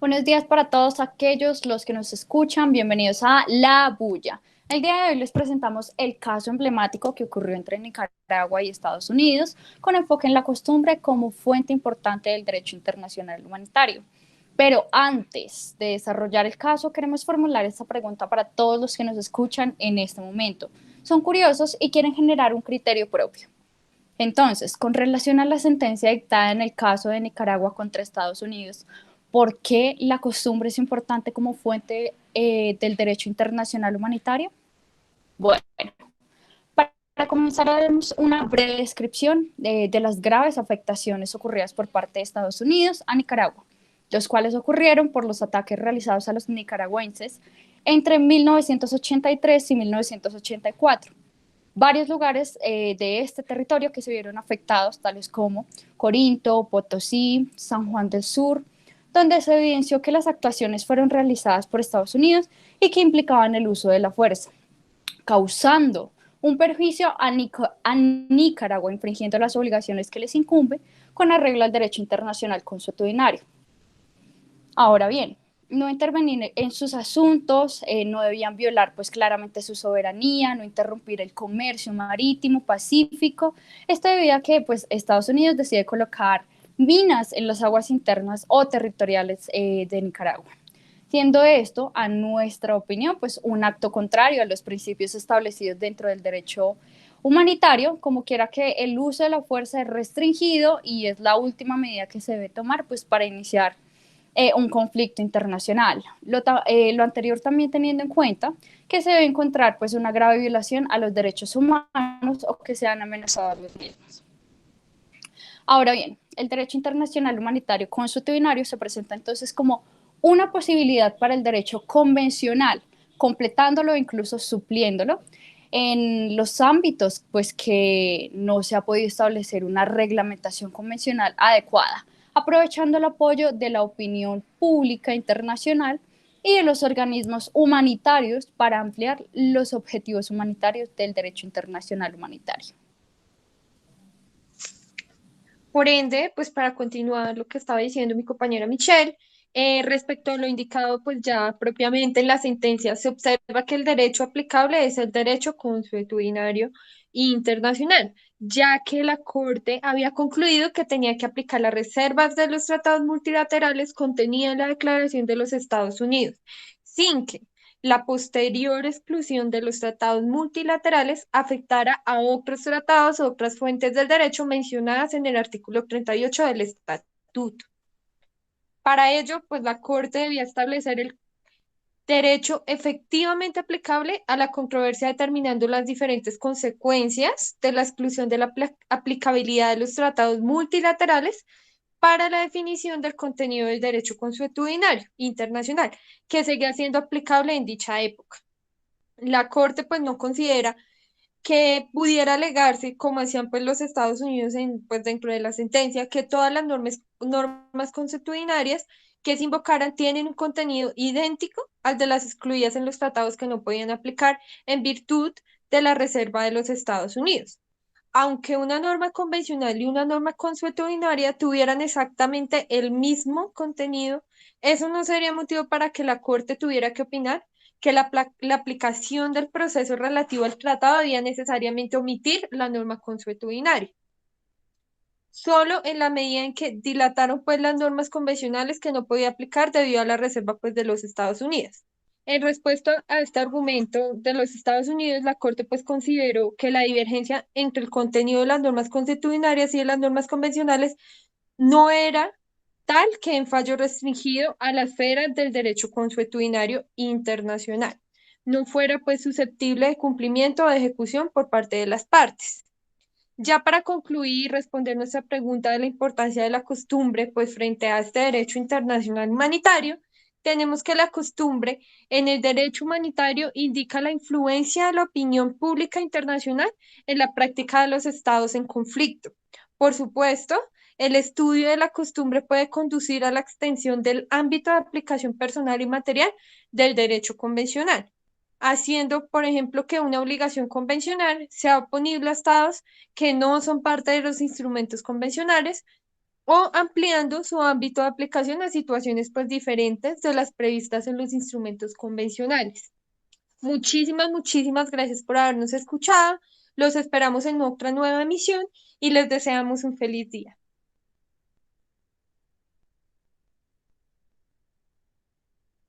Buenos días para todos aquellos los que nos escuchan. Bienvenidos a La Bulla. El día de hoy les presentamos el caso emblemático que ocurrió entre Nicaragua y Estados Unidos, con enfoque en la costumbre como fuente importante del derecho internacional humanitario. Pero antes de desarrollar el caso, queremos formular esta pregunta para todos los que nos escuchan en este momento. Son curiosos y quieren generar un criterio propio. Entonces, con relación a la sentencia dictada en el caso de Nicaragua contra Estados Unidos, ¿por qué la costumbre es importante como fuente del derecho internacional humanitario? Bueno, para comenzar, haremos una breve descripción de las graves afectaciones ocurridas por parte de Estados Unidos a Nicaragua, los cuales ocurrieron por los ataques realizados a los nicaragüenses entre 1983 y 1984. Varios lugares de este territorio que se vieron afectados, tales como Corinto, Potosí, San Juan del Sur, donde se evidenció que las actuaciones fueron realizadas por Estados Unidos y que implicaban el uso de la fuerza, causando un perjuicio a Nicaragua, infringiendo las obligaciones que les incumbe con arreglo al derecho internacional consuetudinario. Ahora bien, no intervenir en sus asuntos, no debían violar pues claramente su soberanía, no interrumpir el comercio marítimo pacífico, esto debido a que pues Estados Unidos decide colocar minas en las aguas internas o territoriales de Nicaragua, siendo esto, a nuestra opinión, pues un acto contrario a los principios establecidos dentro del derecho humanitario, como quiera que el uso de la fuerza es restringido y es la última medida que se debe tomar pues para iniciar un conflicto internacional. Lo anterior también teniendo en cuenta que se debe encontrar pues una grave violación a los derechos humanos o que sean amenazados los mismos. Ahora bien, el derecho internacional humanitario consuetudinario se presenta entonces como una posibilidad para el derecho convencional, completándolo e incluso supliéndolo en los ámbitos pues que no se ha podido establecer una reglamentación convencional adecuada, aprovechando el apoyo de la opinión pública internacional y de los organismos humanitarios para ampliar los objetivos humanitarios del derecho internacional humanitario. Por ende, pues para continuar lo que estaba diciendo mi compañera Michelle, respecto a lo indicado, pues ya propiamente en la sentencia se observa que el derecho aplicable es el derecho consuetudinario internacional, ya que la Corte había concluido que tenía que aplicar las reservas de los tratados multilaterales contenidas en la Declaración de los Estados Unidos, sin que la posterior exclusión de los tratados multilaterales afectara a otros tratados o otras fuentes del derecho mencionadas en el artículo 38 del Estatuto. Para ello, pues la Corte debía establecer el derecho efectivamente aplicable a la controversia determinando las diferentes consecuencias de la exclusión de la aplicabilidad de los tratados multilaterales para la definición del contenido del derecho consuetudinario internacional, que seguía siendo aplicable en dicha época. La Corte pues no considera que pudiera alegarse, como hacían pues los Estados Unidos pues dentro de la sentencia, que todas las normas consuetudinarias que se invocaran tienen un contenido idéntico al de las excluidas en los tratados que no podían aplicar en virtud de la reserva de los Estados Unidos. Aunque una norma convencional y una norma consuetudinaria tuvieran exactamente el mismo contenido, eso no sería motivo para que la Corte tuviera que opinar que la aplicación del proceso relativo al tratado debía necesariamente omitir la norma consuetudinaria. Solo en la medida en que dilataron pues las normas convencionales que no podía aplicar debido a la reserva pues de los Estados Unidos. En respuesta a este argumento de los Estados Unidos, la Corte pues consideró que la divergencia entre el contenido de las normas consuetudinarias y de las normas convencionales no era tal que en fallo restringido a la esfera del derecho consuetudinario internacional no fuera pues susceptible de cumplimiento o de ejecución por parte de las partes. Ya para concluir y responder nuestra pregunta de la importancia de la costumbre, pues frente a este derecho internacional humanitario, tenemos que la costumbre en el derecho humanitario indica la influencia de la opinión pública internacional en la práctica de los estados en conflicto. Por supuesto, el estudio de la costumbre puede conducir a la extensión del ámbito de aplicación personal y material del derecho convencional, haciendo, por ejemplo, que una obligación convencional sea oponible a estados que no son parte de los instrumentos convencionales, o ampliando su ámbito de aplicación a situaciones pues diferentes de las previstas en los instrumentos convencionales. Muchísimas gracias por habernos escuchado. Los esperamos en otra nueva emisión y les deseamos un feliz día.